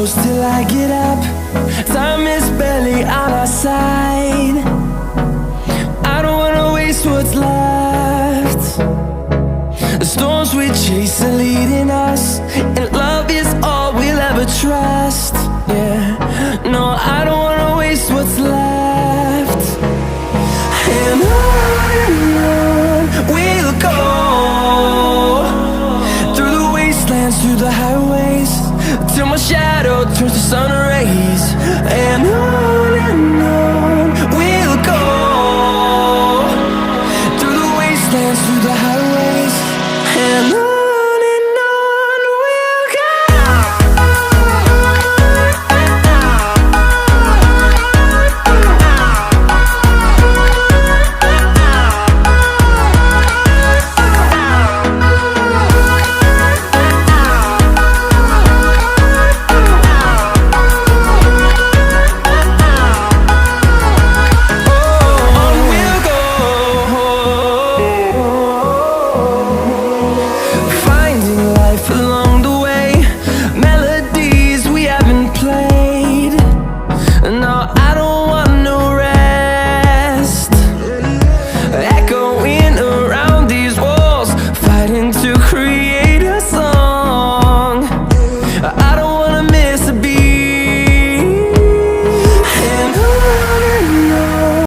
close till I get up. Time is barely on our side. I don't wanna waste what's left. The storms we chase are leading us, and love is all we'll ever trust. Yeah, no, I don't wanna waste what's left. And on we'll go, through the wastelands, through the highways, till my shadow turns to sun rays. And on